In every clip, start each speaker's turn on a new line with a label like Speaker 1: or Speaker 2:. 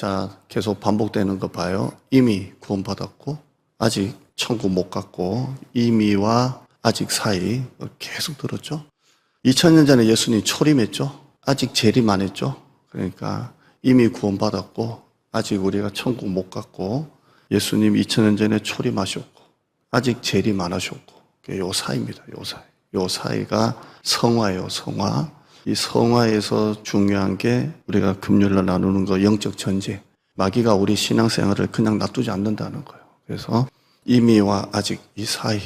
Speaker 1: 자, 계속 반복되는 거 봐요. 이미 구원받았고 아직 천국 못 갔고 이미와 아직 사이 계속 들었죠. 2000년 전에 예수님 초림했죠. 아직 재림 안 했죠. 그러니까 이미 구원받았고 아직 우리가 천국 못 갔고 예수님 2000년 전에 초림하셨고 아직 재림 안 하셨고 요 사이입니다. 요 사이. 요 사이가 성화예요. 성화. 이 성화에서 중요한 게 우리가 금요일날 나누는 거 영적 전쟁. 마귀가 우리 신앙생활을 그냥 놔두지 않는다는 거예요. 그래서 이미와 아직 이 사이,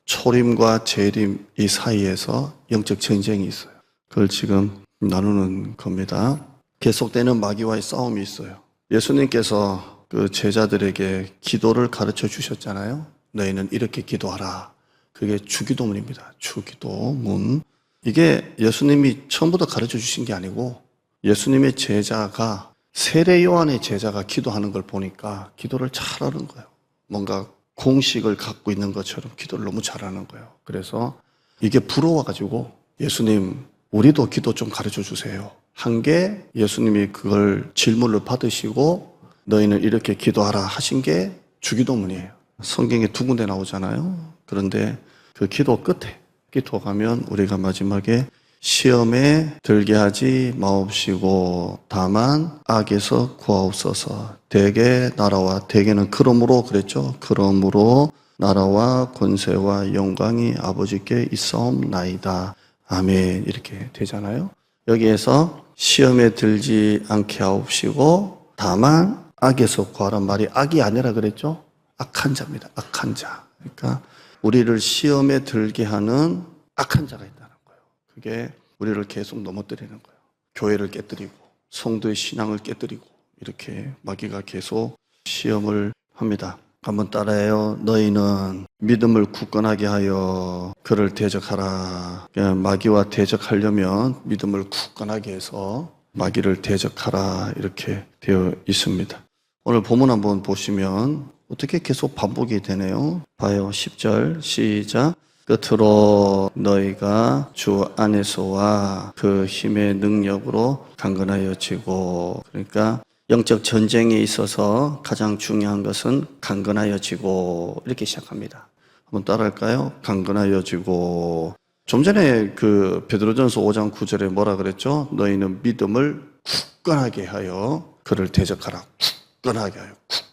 Speaker 1: 초림과 재림 이 사이에서 영적 전쟁이 있어요. 그걸 지금 나누는 겁니다. 계속되는 마귀와의 싸움이 있어요. 예수님께서 그 제자들에게 기도를 가르쳐 주셨잖아요. 너희는 이렇게 기도하라. 그게 주기도문입니다. 주기도문. 이게 예수님이 처음부터 가르쳐 주신 게 아니고 예수님의 제자가 세례 요한의 제자가 기도하는 걸 보니까 기도를 잘하는 거예요. 뭔가 공식을 갖고 있는 것처럼 기도를 너무 잘하는 거예요. 그래서 이게 부러워가지고 예수님 우리도 기도 좀 가르쳐 주세요. 한 게 예수님이 그걸 질문을 받으시고 너희는 이렇게 기도하라 하신 게 주기도문이에요. 성경에 2군데 나오잖아요. 그런데 그 기도 끝에 기도하면 우리가 마지막에 시험에 들게 하지 마옵시고 다만 악에서 구하옵소서. 대개 나라와 대개는 그러므로 그랬죠. 그러므로 나라와 권세와 영광이 아버지께 있사옵나이다. 아멘. 이렇게 되잖아요. 여기에서 시험에 들지 않게 하옵시고 다만 악에서 구하란 말이 악이 아니라 그랬죠. 악한 자입니다. 악한 자. 그러니까 우리를 시험에 들게 하는 악한 자가 있다는 거예요. 그게 우리를 계속 넘어뜨리는 거예요. 교회를 깨뜨리고 성도의 신앙을 깨뜨리고 이렇게 마귀가 계속 시험을 합니다. 한번 따라해요. 너희는 믿음을 굳건하게 하여 그를 대적하라. 마귀와 대적하려면 믿음을 굳건하게 해서 마귀를 대적하라 이렇게 되어 있습니다. 오늘 본문 한번 보시면 어떻게 계속 반복이 되네요. 봐요. 10절 시작. 끝으로 너희가 주 안에서와 그 힘의 능력으로 강건하여지고. 그러니까 영적 전쟁에 있어서 가장 중요한 것은 강건하여지고 이렇게 시작합니다. 한번 따라할까요? 강건하여지고. 좀 전에 그 베드로전서 5장 9절에 뭐라 그랬죠? 너희는 믿음을 굳건하게 하여 그를 대적하라.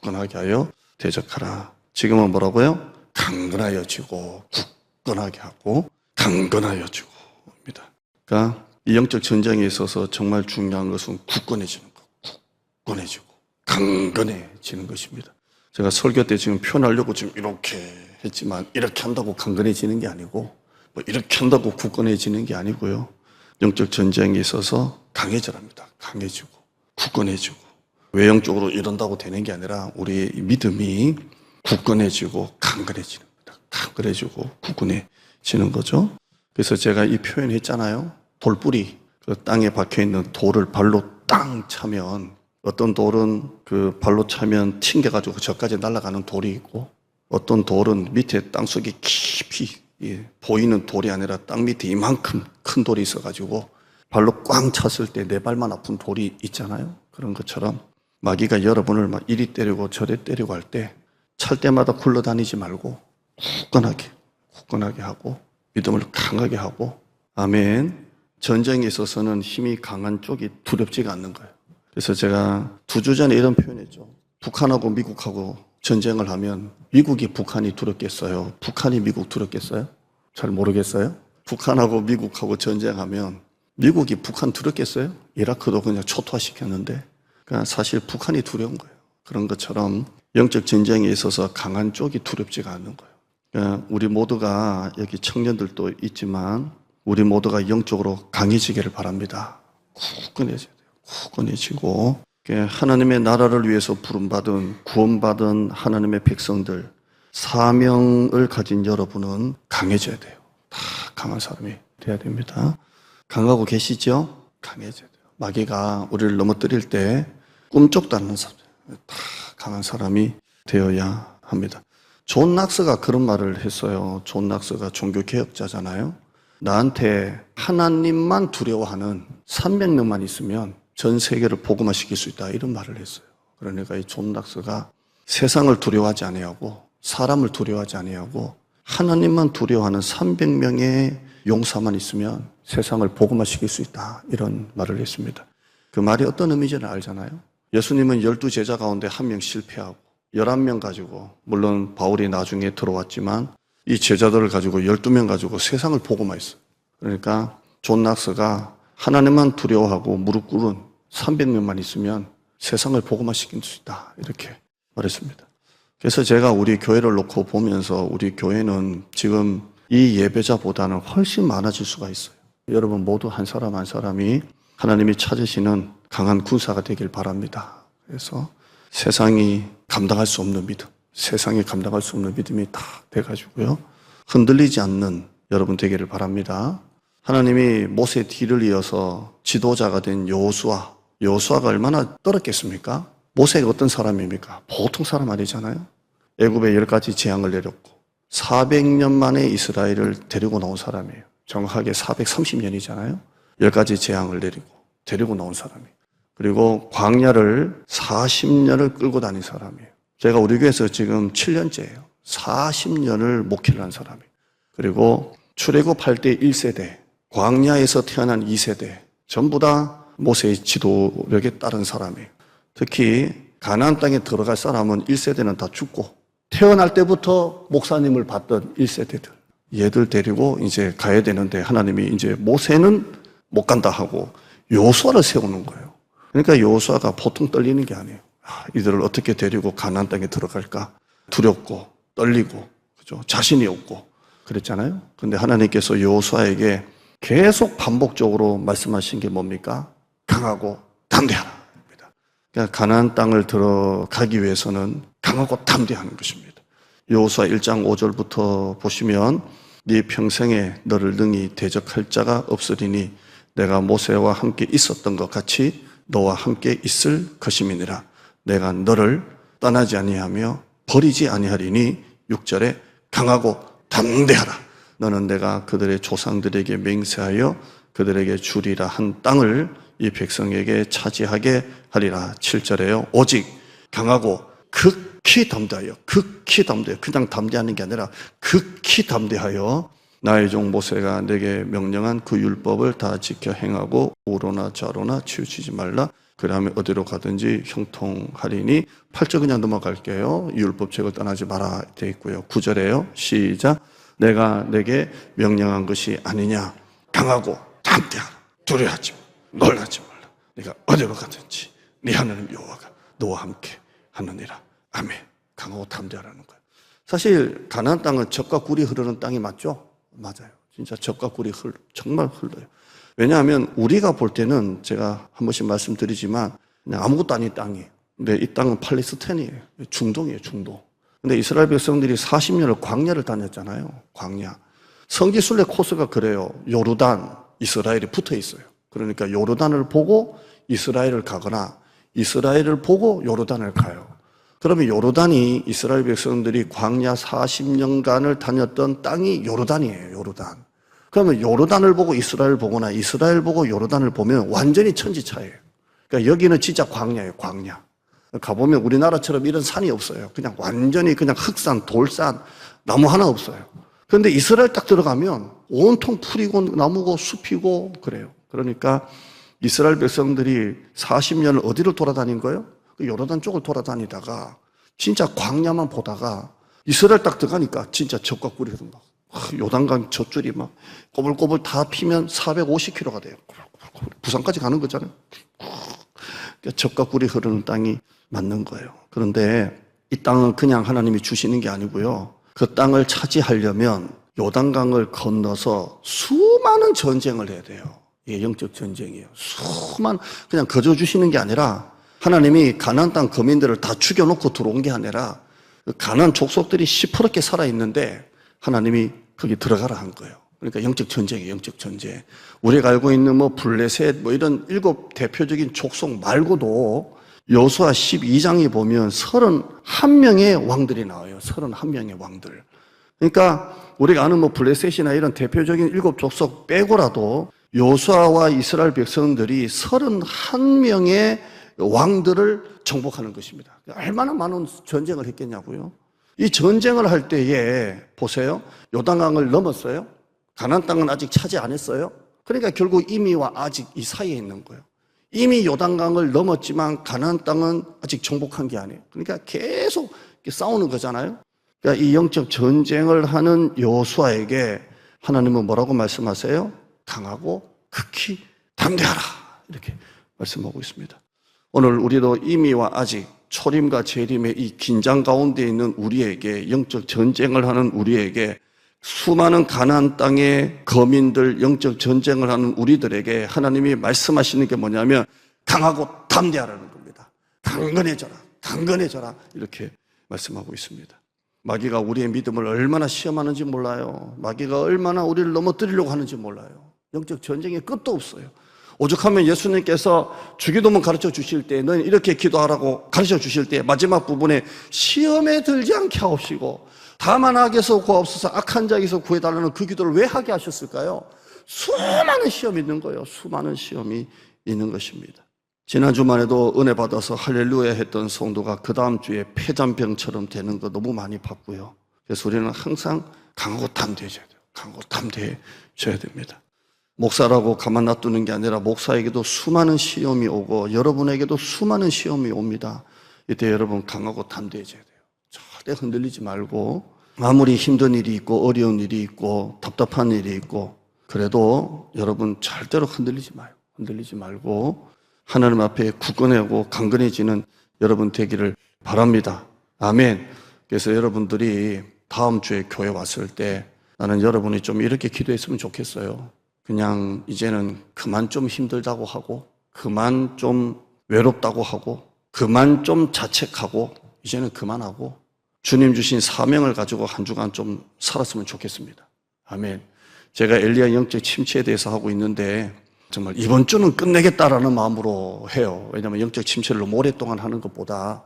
Speaker 1: 굳건하게 하여 대적하라. 지금은 뭐라고요? 강건하여지고 굳건하게 하고 강건하여지고 입니다. 그러니까 이 영적 전쟁에 있어서 정말 중요한 것은 굳건해지는 것, 굳건해지고 강건해지는 것입니다. 제가 설교 때 지금 표현하려고 지금 이렇게 했지만 이렇게 한다고 강건해지는 게 아니고 뭐 이렇게 한다고 굳건해지는 게 아니고요. 영적 전쟁에 있어서 강해져랍니다. 강해지고 굳건해지고 외형적으로 이런다고 되는 게 아니라 우리의 믿음이 굳건해지고 강건해지는 겁니다. 강건해지고 굳건해지는 거죠. 그래서 제가 이 표현했잖아요. 돌뿌리, 그 땅에 박혀있는 돌을 발로 땅 차면 어떤 돌은 그 발로 차면 튕겨가지고 저까지 날아가는 돌이 있고 어떤 돌은 밑에 땅속에 깊이 보이는 돌이 아니라 땅 밑에 이만큼 큰 돌이 있어가지고 발로 꽝 찼을 때 내 발만 아픈 돌이 있잖아요. 그런 것처럼 마귀가 여러분을 막 이리 때리고 저리 때리고 할 때 찰 때마다 굴러다니지 말고 굳건하게 하고 믿음을 강하게 하고 아멘. 전쟁에 있어서는 힘이 강한 쪽이 두렵지가 않는 거예요. 그래서 제가 2주 전에 이런 표현했죠. 북한하고 미국하고 전쟁을 하면 미국이 북한이 두렵겠어요? 북한이 미국 두렵겠어요? 잘 모르겠어요? 북한하고 미국하고 전쟁하면 미국이 북한 두렵겠어요? 이라크도 그냥 초토화시켰는데 그러니까 사실 북한이 두려운 거예요. 그런 것처럼 영적 전쟁에 있어서 강한 쪽이 두렵지가 않는 거예요. 그러니까 우리 모두가 여기 청년들도 있지만 우리 모두가 영적으로 강해지기를 바랍니다. 굳건해져야 돼요. 굳건해지고 하나님의 나라를 위해서 부름받은 구원받은 하나님의 백성들 사명을 가진 여러분은 강해져야 돼요. 다 강한 사람이 돼야 됩니다. 강하고 계시죠? 강해져야 돼요. 마귀가 우리를 넘어뜨릴 때 꿈쩍도 않는 사람, 다 강한 사람이 되어야 합니다. 존 낙스가 그런 말을 했어요. 존 낙스가 종교개혁자잖아요. 나한테 하나님만 두려워하는 300명만 있으면 전 세계를 복음화시킬 수 있다 이런 말을 했어요. 그러니까 이 존 낙서가 세상을 두려워하지 아니하고 사람을 두려워하지 아니하고 하나님만 두려워하는 300명의 용사만 있으면 세상을 복음화시킬 수 있다, 이런 말을 했습니다. 그 말이 어떤 의미인지는 알잖아요. 예수님은 12제자 가운데 1명 실패하고 11명 가지고, 물론 바울이 나중에 들어왔지만 이 제자들을 가지고 12명 가지고 세상을 복음화했어요. 그러니까 존 낙서가 하나님만 두려워하고 무릎 꿇은 300명만 있으면 세상을 복음화시킬 수 있다, 이렇게 말했습니다. 그래서 제가 우리 교회를 놓고 보면서 우리 교회는 지금 이 예배자보다는 훨씬 많아질 수가 있어요. 여러분 모두 한 사람 한 사람이 하나님이 찾으시는 강한 군사가 되길 바랍니다. 그래서 세상이 감당할 수 없는 믿음, 세상이 감당할 수 없는 믿음이 다 돼가지고요, 흔들리지 않는 여러분 되기를 바랍니다. 하나님이 모세 뒤를 이어서 지도자가 된 여호수아가 얼마나 떨었겠습니까? 모세가 어떤 사람입니까? 보통 사람 아니잖아요. 애굽에 10가지 재앙을 내렸고 400년 만에 이스라엘을 데리고 나온 사람이에요. 정확하게 430년이잖아요. 10가지 재앙을 내리고 데리고 나온 사람이에요. 그리고 광야를 40년을 끌고 다닌 사람이에요. 제가 우리 교회에서 지금 7년째예요. 40년을 목회를 한 사람이에요. 그리고 출애굽할 때 1세대, 광야에서 태어난 2세대, 전부 다 모세의 지도력에 따른 사람이에요. 특히 가나안 땅에 들어갈 사람은 1세대는 다 죽고 태어날 때부터 목사님을 받던 1세대들, 얘들 데리고 이제 가야 되는데 하나님이 이제 모세는 못 간다 하고 여호수아를 세우는 거예요. 그러니까 여호수아가 보통 떨리는 게 아니에요. 이들을 어떻게 데리고 가나안 땅에 들어갈까? 두렵고 떨리고, 그죠? 자신이 없고 그랬잖아요. 근데 하나님께서 여호수아에게 계속 반복적으로 말씀하신 게 뭡니까? 강하고 담대하라. 그러니까 가나안 땅을 들어가기 위해서는 강하고 담대하는 것입니다. 여호수아 1장 5절부터 보시면 네 평생에 너를 능히 대적할 자가 없으리니 내가 모세와 함께 있었던 것 같이 너와 함께 있을 것임이니라. 내가 너를 떠나지 아니하며 버리지 아니하리니 6절에 강하고 담대하라. 너는 내가 그들의 조상들에게 맹세하여 그들에게 주리라 한 땅을 이 백성에게 차지하게 하리라. 7절에요. 오직 강하고 극히 담대하여, 그냥 담대하는 게 아니라 극히 담대하여 나의 종 모세가 내게 명령한 그 율법을 다 지켜 행하고 우로나 좌로나 치우치지 말라. 그러면 어디로 가든지 형통하리니. 8절 그냥 넘어갈게요. 율법책을 떠나지 마라 되어 있고요. 9절에요. 시작. 내가 내게 명령한 것이 아니냐. 강하고 담대하라. 두려워하지 마. 놀라지 말라. 네가 어디로 가든지 네 하나님 여호와가 너와 함께 하느니라. 아멘. 강하고 담대하라는 거예요. 사실 가나안 땅은 젖과 꿀이 흐르는 땅이 맞죠? 맞아요. 진짜 젖과 꿀이 정말 흘러요. 왜냐하면 우리가 볼 때는 제가 한 번씩 말씀드리지만 그냥 아무것도 아닌 땅이에요. 근데 이 땅은 팔레스타인이에요. 중동이에요, 중동. 근데 이스라엘 백성들이 40년을 광야를 다녔잖아요. 광야. 성지순례 코스가 그래요. 요르단, 이스라엘이 붙어 있어요. 그러니까 요르단을 보고 이스라엘을 가거나 이스라엘을 보고 요르단을 가요. 그러면 요르단이 이스라엘 백성들이 광야 40년간을 다녔던 땅이 요르단이에요. 요르단. 그러면 요르단을 보고 이스라엘 보거나 이스라엘 보고 요르단을 보면 완전히 천지차이에요. 그러니까 여기는 진짜 광야예요. 광야. 가보면 우리나라처럼 이런 산이 없어요. 그냥 완전히 그냥 흑산, 돌산, 나무 하나 없어요. 그런데 이스라엘 딱 들어가면 온통 풀이고 나무고 숲이고 그래요. 그러니까 이스라엘 백성들이 40년을 어디를 돌아다닌 거예요? 그 요르단 쪽을 돌아다니다가 진짜 광야만 보다가 이스라엘 딱 들어가니까 진짜 젖과 꿀이 흐르는 거. 요단강 젖줄이 막 꼬불꼬불 다 피면 450km가 돼요. 부산까지 가는 거잖아요. 젖과 꿀이 흐르는 땅이 맞는 거예요. 그런데 이 땅은 그냥 하나님이 주시는 게 아니고요. 그 땅을 차지하려면 요단강을 건너서 수많은 전쟁을 해야 돼요. 이게 영적 전쟁이에요. 그냥 거저 주시는 게 아니라 하나님이 가나안 땅 거민들을 다 죽여놓고 들어온 게 아니라 가나안 족속들이 시퍼렇게 살아있는데 하나님이 거기 들어가라 한 거예요. 그러니까 영적 전쟁이에요. 영적 전쟁. 우리가 알고 있는 블레셋 이런 7 대표적인 족속 말고도 여호수아 12장에 보면 31명의 왕들이 나와요. 31명의 왕들. 그러니까 우리가 아는 블레셋이나 이런 대표적인 7 족속 빼고라도 여호수아와 이스라엘 백성들이 31명의 왕들을 정복하는 것입니다. 얼마나 많은 전쟁을 했겠냐고요. 이 전쟁을 할 때에 보세요. 요단강을 넘었어요. 가나안 땅은 아직 차지 안 했어요. 그러니까 결국 이미와 아직 이 사이에 있는 거예요. 이미 요단강을 넘었지만 가나안 땅은 아직 정복한 게 아니에요. 그러니까 계속 싸우는 거잖아요. 그러니까 이 영적 전쟁을 하는 여호수아에게 하나님은 뭐라고 말씀하세요? 강하고 극히 담대하라 이렇게 말씀하고 있습니다. 오늘 우리도 이미와 아직 초림과 재림의 이 긴장 가운데 있는 우리에게, 영적 전쟁을 하는 우리에게, 수많은 가나안 땅의 거민들, 영적 전쟁을 하는 우리들에게 하나님이 말씀하시는 게 뭐냐면 강하고 담대하라는 겁니다. 강건해져라, 강건해져라 이렇게 말씀하고 있습니다. 마귀가 우리의 믿음을 얼마나 시험하는지 몰라요. 마귀가 얼마나 우리를 넘어뜨리려고 하는지 몰라요. 영적 전쟁의 끝도 없어요. 오죽하면 예수님께서 주기도문 가르쳐 주실 때 너는 이렇게 기도하라고 가르쳐 주실 때 마지막 부분에 시험에 들지 않게 하옵시고 다만 악에서 구하옵소서 악한 자에게서 구해달라는 그 기도를 왜 하게 하셨을까요? 수많은 시험이 있는 거예요. 수많은 시험이 있는 것입니다. 지난 주말에도 은혜 받아서 할렐루야 했던 성도가 그 다음 주에 폐잔병처럼 되는 거 너무 많이 봤고요. 그래서 우리는 항상 강하고 담대해져야 돼요. 강하고 담대해져야 됩니다. 목사라고 가만 놔두는 게 아니라 목사에게도 수많은 시험이 오고 여러분에게도 수많은 시험이 옵니다. 이때 여러분 강하고 담대해져야 돼요. 절대 흔들리지 말고 아무리 힘든 일이 있고 어려운 일이 있고 답답한 일이 있고 그래도 여러분 절대로 흔들리지 마요. 흔들리지 말고 하나님 앞에 굳건하고 강건해지는 여러분 되기를 바랍니다. 아멘. 그래서 여러분들이 다음 주에 교회 왔을 때 나는 여러분이 좀 이렇게 기도했으면 좋겠어요. 그냥 이제는 그만 좀 힘들다고 하고 그만 좀 외롭다고 하고 그만 좀 자책하고 이제는 그만하고 주님 주신 사명을 가지고 한 주간 좀 살았으면 좋겠습니다. 아멘. 제가 엘리야 영적 침체에 대해서 하고 있는데 정말 이번 주는 끝내겠다라는 마음으로 해요. 왜냐하면 영적 침체를 너무 오랫동안 하는 것보다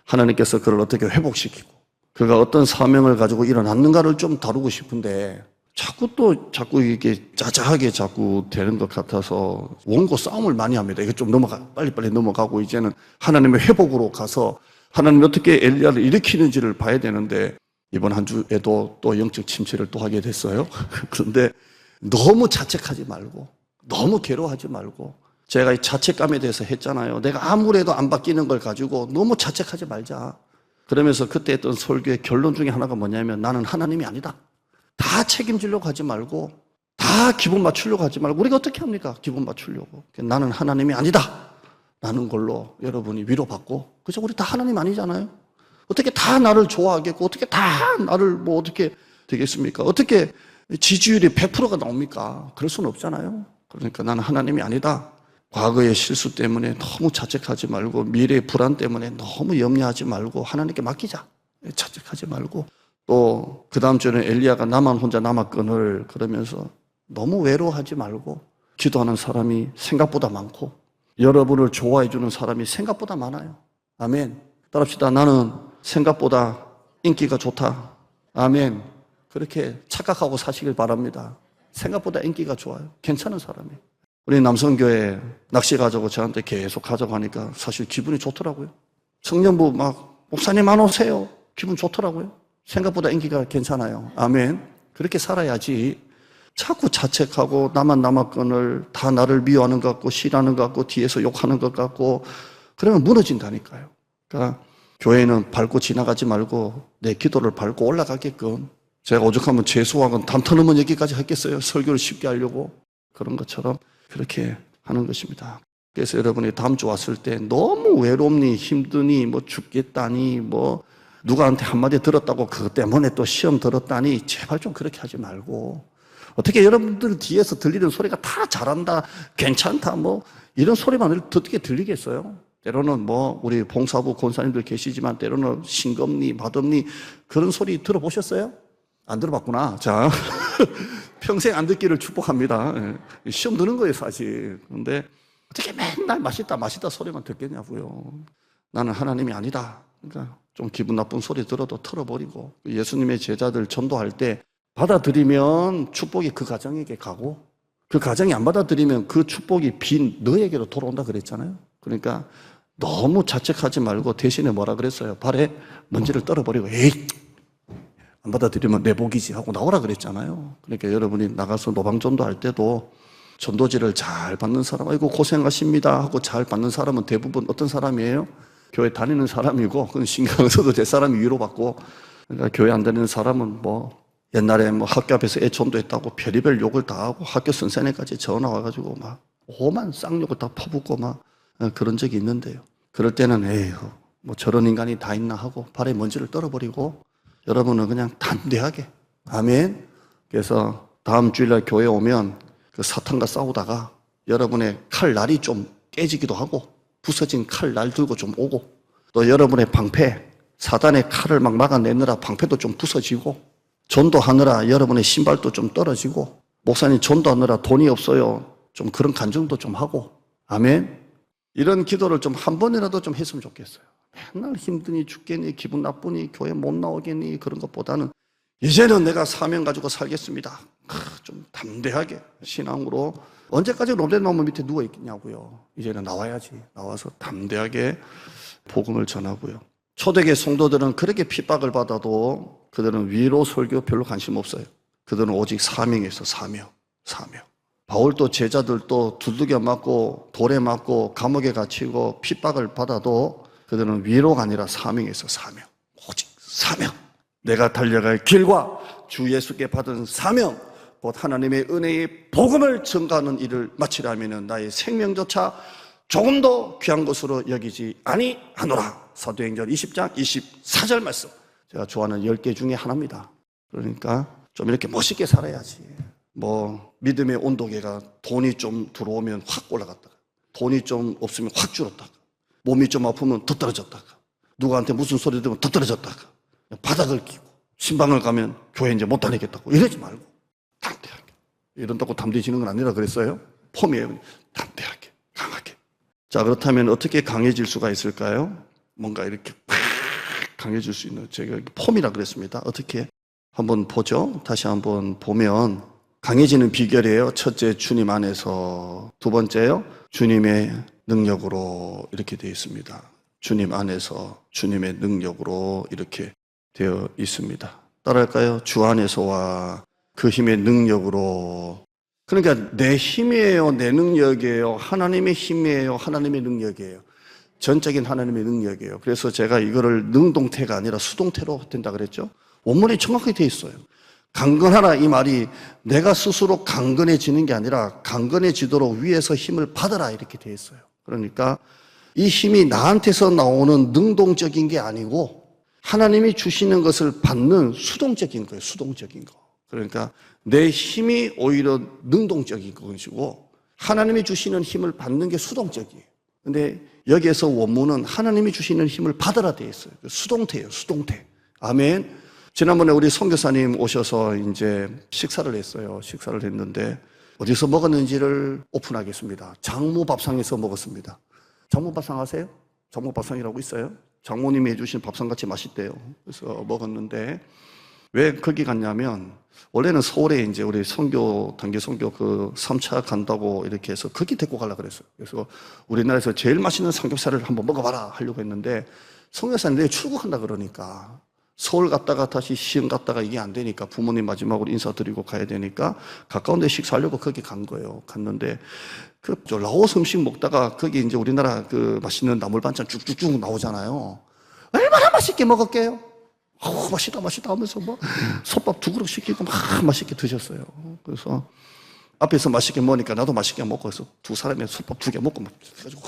Speaker 1: 하나님께서 그를 어떻게 회복시키고 그가 어떤 사명을 가지고 일어났는가를 좀 다루고 싶은데 자꾸 이게 짜자하게 자꾸 되는 것 같아서 원고 싸움을 많이 합니다. 이거 좀 빨리빨리 넘어가고 이제는 하나님의 회복으로 가서 하나님이 어떻게 엘리야를 일으키는지를 봐야 되는데 이번 한 주에도 또 영적 침체를 또 하게 됐어요. 그런데 너무 자책하지 말고 너무 괴로워하지 말고 제가 이 자책감에 대해서 했잖아요. 내가 아무래도 안 바뀌는 걸 가지고 너무 자책하지 말자. 그러면서 그때 했던 설교의 결론 중에 하나가 뭐냐면 나는 하나님이 아니다. 다 책임지려고 하지 말고 다 기분 맞추려고 하지 말고 우리가 어떻게 합니까? 기분 맞추려고. 나는 하나님이 아니다 라는 걸로 여러분이 위로받고 그죠? 우리 다 하나님 아니잖아요. 어떻게 다 나를 좋아하겠고 어떻게 다 나를 뭐 어떻게 되겠습니까? 어떻게 지지율이 100%가 나옵니까? 그럴 수는 없잖아요. 그러니까 나는 하나님이 아니다. 과거의 실수 때문에 너무 자책하지 말고 미래의 불안 때문에 너무 염려하지 말고 하나님께 맡기자. 자책하지 말고 또 그 다음 주에는 엘리야가 나만 혼자 남았거늘 그러면서 너무 외로워하지 말고 기도하는 사람이 생각보다 많고 여러분을 좋아해 주는 사람이 생각보다 많아요. 아멘. 따라합시다. 나는 생각보다 인기가 좋다. 아멘. 그렇게 착각하고 사시길 바랍니다. 생각보다 인기가 좋아요. 괜찮은 사람이에요. 우리 남성교회 낚시 가자고 저한테 계속 가자고 하니까 사실 기분이 좋더라고요. 청년부 막 목사님 안 오세요. 기분 좋더라고요. 생각보다 인기가 괜찮아요. 아멘. 그렇게 살아야지. 자꾸 자책하고 나만 남았건을 다 나를 미워하는 것 같고 싫어하는 것 같고 뒤에서 욕하는 것 같고 그러면 무너진다니까요. 그러니까 교회는 밟고 지나가지 말고 내 기도를 밟고 올라가게끔 제가 오죽하면 재수학은 담터넘은 얘기까지 했겠어요. 설교를 쉽게 하려고. 그런 것처럼 그렇게 하는 것입니다. 그래서 여러분이 다음 주 왔을 때 너무 외롭니 힘드니 뭐 죽겠다니 뭐 누구한테 한마디 들었다고 그것 때문에 또 시험 들었다니 제발 좀 그렇게 하지 말고 어떻게 여러분들 뒤에서 들리는 소리가 다 잘한다 괜찮다 뭐 이런 소리만 어떻게 들리겠어요? 때로는 뭐 우리 봉사부 권사님들 계시지만 때로는 싱겁니 맛없니 그런 소리 들어보셨어요? 안 들어봤구나. 자 평생 안 듣기를 축복합니다. 시험 드는 거예요 사실. 그런데 어떻게 맨날 맛있다 소리만 듣겠냐고요. 나는 하나님이 아니다. 그러니까 좀 기분 나쁜 소리 들어도 털어버리고 예수님의 제자들 전도할 때 받아들이면 축복이 그 가정에게 가고 그 가정이 안 받아들이면 그 축복이 빈 너에게로 돌아온다 그랬잖아요. 그러니까 너무 자책하지 말고 대신에 뭐라 그랬어요? 발에 먼지를 떨어버리고 에이 안 받아들이면 내 복이지 하고 나오라 그랬잖아요. 그러니까 여러분이 나가서 노방전도 할 때도 전도지를 잘 받는 사람, 아이고 고생하십니다 하고 잘 받는 사람은 대부분 어떤 사람이에요? 교회 다니는 사람이고, 그건 신경 써도 될 사람이 위로받고, 그러니까 교회 안 다니는 사람은 뭐 옛날에 뭐 학교 앞에서 애전도했다고 별의별 욕을 다 하고 학교 선생님까지 전화 와가지고 막 오만 쌍욕을 다 퍼붓고 막 그런 적이 있는데요. 그럴 때는 에휴 뭐 저런 인간이 다 있나 하고 발에 먼지를 떨어버리고 여러분은 그냥 담대하게 아멘. 그래서 다음 주일날 교회 오면 그 사탄과 싸우다가 여러분의 칼날이 좀 깨지기도 하고 부서진 칼날 들고 좀 오고 또 여러분의 방패 사단의 칼을 막 막아내느라 방패도 좀 부서지고 전도하느라 여러분의 신발도 좀 떨어지고 목사님 전도하느라 돈이 없어요. 좀 그런 간증도 좀 하고 아멘. 이런 기도를 좀 한 번이라도 좀 했으면 좋겠어요. 맨날 힘드니 죽겠니 기분 나쁘니 교회 못 나오겠니 그런 것보다는 이제는 내가 사명 가지고 살겠습니다. 좀 담대하게 신앙으로 언제까지 롬된 나무 밑에 누워 있겠냐고요. 이제는 나와야지. 나와서 담대하게 복음을 전하고요. 초대교회 성도들은 그렇게 핍박을 받아도 그들은 위로 설교 별로 관심 없어요. 그들은 오직 사명에 있어. 사명. 바울도 제자들도 두들겨 맞고 돌에 맞고 감옥에 갇히고 핍박을 받아도 그들은 위로가 아니라 사명에 있어. 사명. 오직 사명. 내가 달려갈 길과 주 예수께 받은 사명, 곧 하나님의 은혜의 복음을 전가하는 일을 마치려면 나의 생명조차 조금도 귀한 것으로 여기지 아니하노라. 사도행전 20장 24절 말씀. 제가 좋아하는 10개 중에 하나입니다. 그러니까 좀 이렇게 멋있게 살아야지. 뭐 믿음의 온도계가 돈이 좀 들어오면 확 올라갔다가 돈이 좀 없으면 확 줄었다가 몸이 좀 아프면 더 떨어졌다가 누구한테 무슨 소리 들으면 더 떨어졌다가 바닥을 끼고 신방을 가면 교회 이제 못 다니겠다고 이러지 말고 담대하게. 이런다고 담대해지는 건 아니라 그랬어요. 폼이에요. 담대하게, 강하게. 자, 그렇다면 어떻게 강해질 수가 있을까요? 뭔가 이렇게 팍 강해질 수 있는, 제가 폼이라 그랬습니다. 어떻게 한번 보죠. 다시 한번 보면 강해지는 비결이에요. 첫째, 주님 안에서. 두 번째요, 주님의 능력으로 이렇게 되어 있습니다. 주님 안에서 주님의 능력으로 이렇게 되어 있습니다. 따라할까요? 주 안에서와 그 힘의 능력으로. 그러니까 내 힘이에요, 내 능력이에요, 하나님의 힘이에요, 하나님의 능력이에요. 전적인 하나님의 능력이에요. 그래서 제가 이거를 능동태가 아니라 수동태로 된다 그랬죠. 원문이 정확하게 되어 있어요. 강건하라 이 말이 내가 스스로 강건해지는 게 아니라 강건해지도록 위에서 힘을 받아라 이렇게 되어 있어요. 그러니까 이 힘이 나한테서 나오는 능동적인 게 아니고 하나님이 주시는 것을 받는 수동적인 거예요. 수동적인 거. 그러니까 내 힘이 오히려 능동적인 것이고 하나님이 주시는 힘을 받는 게 수동적이에요. 근데 여기에서 원문은 하나님이 주시는 힘을 받으라 되어 있어요. 수동태예요. 수동태. 아멘. 지난번에 우리 선교사님 오셔서 이제 식사를 했어요. 식사를 했는데 어디서 먹었는지를 오픈하겠습니다. 장모밥상에서 먹었습니다. 장모밥상 아세요? 장모밥상이라고 있어요. 장모님이 해주신 밥상같이 맛있대요. 그래서 먹었는데 왜 거기 갔냐면 원래는 서울에 이제 우리 선교, 단기 선교 그 3차 간다고 이렇게 해서 거기 데리고 가려고 그랬어요. 그래서 우리나라에서 제일 맛있는 삼겹살을 한번 먹어봐라 하려고 했는데 선교사님 내일 출국한다 그러니까 서울 갔다가 다시 시흥 갔다가 이게 안 되니까 부모님 마지막으로 인사드리고 가야 되니까 가까운 데 식사하려고 거기 간 거예요. 갔는데 그 라오스 음식 먹다가 거기 이제 우리나라 그 맛있는 나물 반찬 쭉쭉쭉 나오잖아요. 얼마나 맛있게 먹었게요? 맛있다 맛있다 하면서 뭐 솥밥 2그릇 시키고 막 맛있게 드셨어요. 그래서 앞에서 맛있게 먹으니까 나도 맛있게 먹고 해서 두 사람이 솥밥 2개 먹고 막 해가지고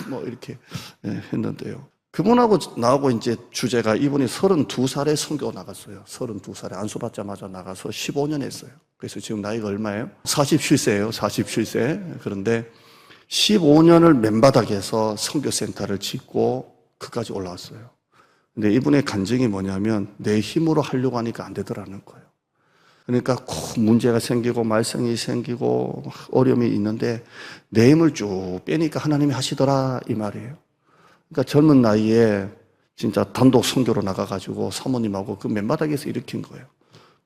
Speaker 1: 뭐 이렇게 했는데요. 그분하고 나하고 이제 주제가 이분이 32살에 선교 나갔어요. 32살에 안수받자마자 나가서 15년 했어요. 그래서 지금 나이가 얼마예요? 47세예요. 47세. 그런데 15년을 맨바닥에서 선교센터를 짓고 그까지 올라왔어요. 근데 이분의 간증이 뭐냐면 내 힘으로 하려고 하니까 안 되더라는 거예요. 그러니까 꼭 문제가 생기고 말썽이 생기고 어려움이 있는데 내 힘을 쭉 빼니까 하나님이 하시더라 이 말이에요. 그러니까 젊은 나이에 진짜 단독 선교로 나가가지고 사모님하고 그 맨바닥에서 일으킨 거예요.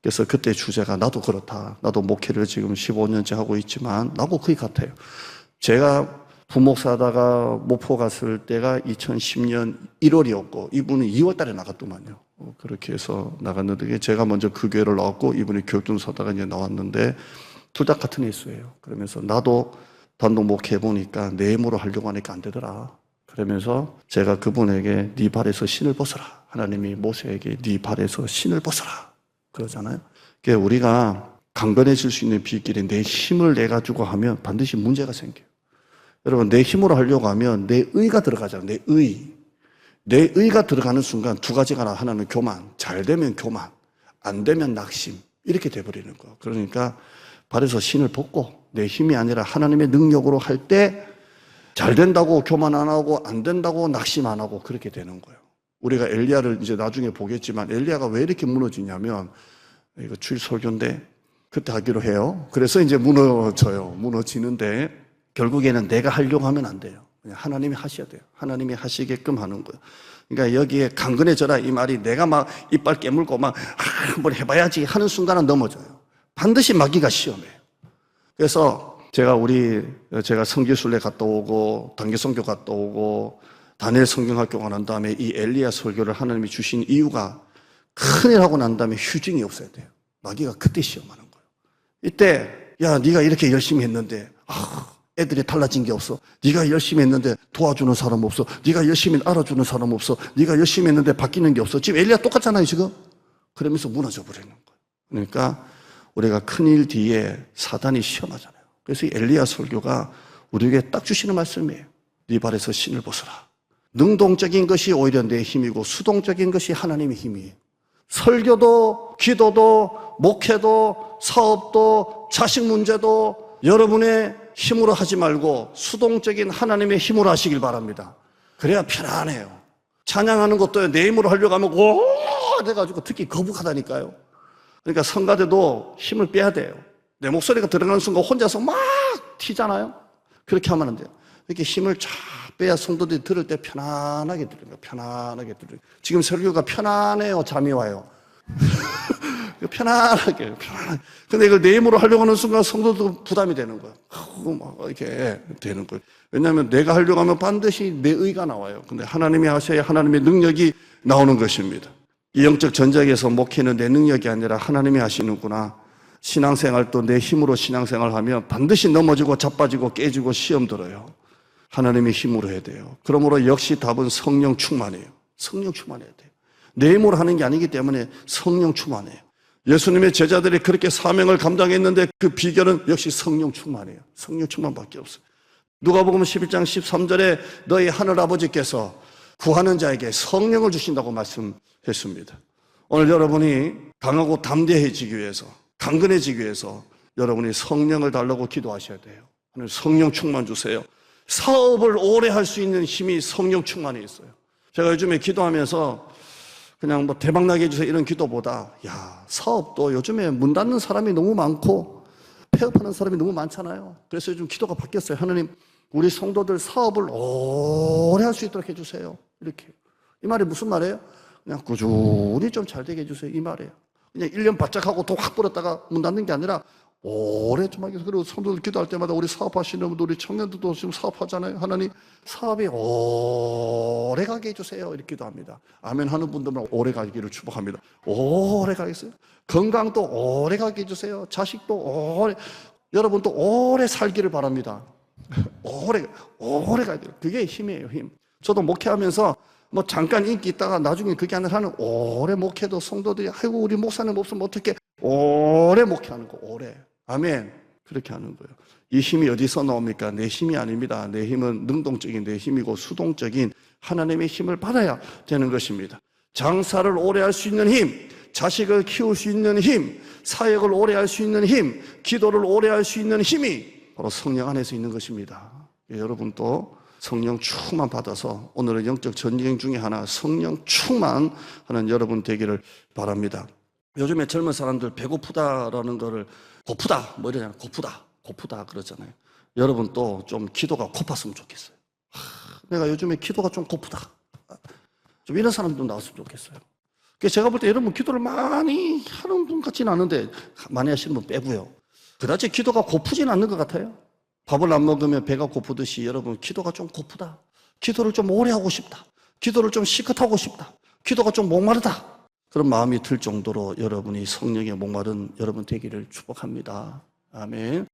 Speaker 1: 그래서 그때 주제가 나도 그렇다. 나도 목회를 지금 15년째 하고 있지만 나도 거의 같아요. 제가 부목사 하다가 목포 갔을 때가 2010년 1월이었고 이분은 2월 달에 나갔더만요. 그렇게 해서 나갔는데 제가 먼저 그 교회를 나왔고 이분이 교육전서 하다가 이제 나왔는데 둘 다 같은 횟수예요. 그러면서 나도 단독 목회 보니까 내 힘으로 하려고 하니까 안 되더라. 그러면서 제가 그분에게 네 발에서 신을 벗어라. 하나님이 모세에게 네 발에서 신을 벗어라. 그러잖아요. 그러니까 우리가 강건해질 수 있는 비결이 내 힘을 내가지고 하면 반드시 문제가 생겨요. 여러분, 내 힘으로 하려고 하면 내 의가 들어가잖아요. 내 의. 내 의가 들어가는 순간 두 가지가 나. 하나는 교만. 잘 되면 교만. 안 되면 낙심. 이렇게 돼버리는 거예요. 그러니까 발에서 신을 벗고 내 힘이 아니라 하나님의 능력으로 할 때 잘 된다고 교만 안 하고 안 된다고 낙심 안 하고 그렇게 되는 거예요. 우리가 엘리야를 이제 나중에 보겠지만 엘리야가 왜 이렇게 무너지냐면 이거 주일 설교인데 그때 하기로 해요. 그래서 이제 무너져요. 무너지는데 결국에는 내가 하려고 하면 안 돼요. 그냥 하나님이 하셔야 돼요. 하나님이 하시게끔 하는 거예요. 그러니까 여기에 강건해져라 이 말이 내가 막 이빨 깨물고 막 한번 해봐야지 하는 순간은 넘어져요. 반드시 마귀가 시험해요. 그래서 제가 성지순례 갔다 오고 단기선교 갔다 오고 다니엘 성경학교 간 다음에 이 엘리야 설교를 하나님이 주신 이유가 큰일 하고 난 다음에 휴증이 없어야 돼요. 마귀가 그때 시험하는 거예요. 이때 야 네가 이렇게 열심히 했는데 애들이 달라진 게 없어. 네가 열심히 했는데 도와주는 사람 없어. 네가 열심히 알아주는 사람 없어. 네가 열심히 했는데 바뀌는 게 없어. 지금 엘리야 똑같잖아요 지금. 그러면서 무너져 버리는 거예요. 그러니까 우리가 큰일 뒤에 사단이 시험하잖아요. 그래서 이 엘리야 설교가 우리에게 딱 주시는 말씀이에요. 네 발에서 신을 벗어라. 능동적인 것이 오히려 내 힘이고 수동적인 것이 하나님의 힘이에요. 설교도 기도도 목회도 사업도 자식 문제도 여러분의 힘으로 하지 말고 수동적인 하나님의 힘으로 하시길 바랍니다. 그래야 편안해요. 찬양하는 것도 내 힘으로 하려고 하면 오 돼가지고 특히 거북하다니까요. 그러니까 성가대도 힘을 빼야 돼요. 내 목소리가 들어가는 순간 혼자서 막 튀잖아요. 그렇게 하면 안 돼요. 이렇게 힘을 쫙 빼야 성도들이 들을 때 편안하게 들어요. 편안하게 들어요. 지금 설교가 편안해요. 잠이 와요. 편안하게. 근데 이걸 내 힘으로 하려고 하는 순간 성도도 부담이 되는 거예요. 막 이렇게 되는 거예요. 왜냐하면 내가 하려고 하면 반드시 내 의가 나와요. 근데 하나님이 하셔야 하나님의 능력이 나오는 것입니다. 이 영적 전쟁에서 목회는 내 능력이 아니라 하나님이 하시는구나. 신앙생활도 내 힘으로 신앙생활하면 반드시 넘어지고 자빠지고 깨지고 시험 들어요. 하나님의 힘으로 해야 돼요. 그러므로 역시 답은 성령 충만이에요. 성령 충만해야 돼요. 내 힘으로 하는 게 아니기 때문에 성령 충만해요. 예수님의 제자들이 그렇게 사명을 감당했는데 그 비결은 역시 성령 충만이에요. 성령 충만밖에 없어요. 누가복음 11장 13절에 너희 하늘아버지께서 구하는 자에게 성령을 주신다고 말씀했습니다. 오늘 여러분이 강하고 담대해지기 위해서 강건해지기 위해서 여러분이 성령을 달라고 기도하셔야 돼요. 하나님 성령 충만 주세요. 사업을 오래 할 수 있는 힘이 성령 충만에 있어요. 제가 요즘에 기도하면서 그냥 뭐 대박나게 해주세요 이런 기도보다 사업도 요즘에 문 닫는 사람이 너무 많고 폐업하는 사람이 너무 많잖아요. 그래서 요즘 기도가 바뀌었어요. 하나님 우리 성도들 사업을 오래 할 수 있도록 해주세요. 이렇게. 이 말이 무슨 말이에요? 그냥 꾸준히 좀 잘 되게 해주세요. 이 말이에요. 그냥 1년 바짝 하고 돈 확 벌었다가 문 닫는 게 아니라 오래 좀 하겠어요. 그리고 성도들 기도할 때마다 우리 사업하시는 분들, 우리 청년들도 지금 사업하잖아요. 하나님 사업이 오래 가게 해주세요. 이렇게 기도합니다. 아멘 하는 분들은 오래 가기를 축복합니다. 오래 가겠어요. 건강도 오래 가게 해주세요. 자식도 오래, 여러분도 오래 살기를 바랍니다. 오래 가야 돼요. 그게 힘이에요, 힘. 저도 목회하면서 뭐 잠깐 인기 있다가 나중에 그게 아니라 하는 오래 목회도 성도들이 아이고 우리 목사님 없으면 어떻게 오래 목회하는 거 오래. 아멘. 그렇게 하는 거예요. 이 힘이 어디서 나옵니까? 내 힘이 아닙니다. 내 힘은 능동적인 내 힘이고 수동적인 하나님의 힘을 받아야 되는 것입니다. 장사를 오래 할 수 있는 힘, 자식을 키울 수 있는 힘, 사역을 오래 할 수 있는 힘, 기도를 오래 할 수 있는 힘이 바로 성령 안에서 있는 것입니다. 여러분도 성령 충만 받아서 오늘은 영적 전쟁 중에 하나 성령 충만하는 여러분 되기를 바랍니다. 요즘에 젊은 사람들 배고프다라는 거를 고프다 뭐 이러잖아요. 고프다 그러잖아요. 여러분 또 좀 기도가 고팠으면 좋겠어요. 내가 요즘에 기도가 좀 고프다. 좀 이런 사람도 나왔으면 좋겠어요. 그래서 제가 볼 때 여러분 기도를 많이 하는 분 같지는 않은데 많이 하시는 분 빼고요. 그다지 기도가 고프진 않는 것 같아요. 밥을 안 먹으면 배가 고프듯이 여러분 기도가 좀 고프다. 기도를 좀 오래 하고 싶다. 기도를 좀 시컷하고 싶다. 기도가 좀 목마르다. 그런 마음이 들 정도로 여러분이 성령의 목마른 여러분 되기를 축복합니다. 아멘.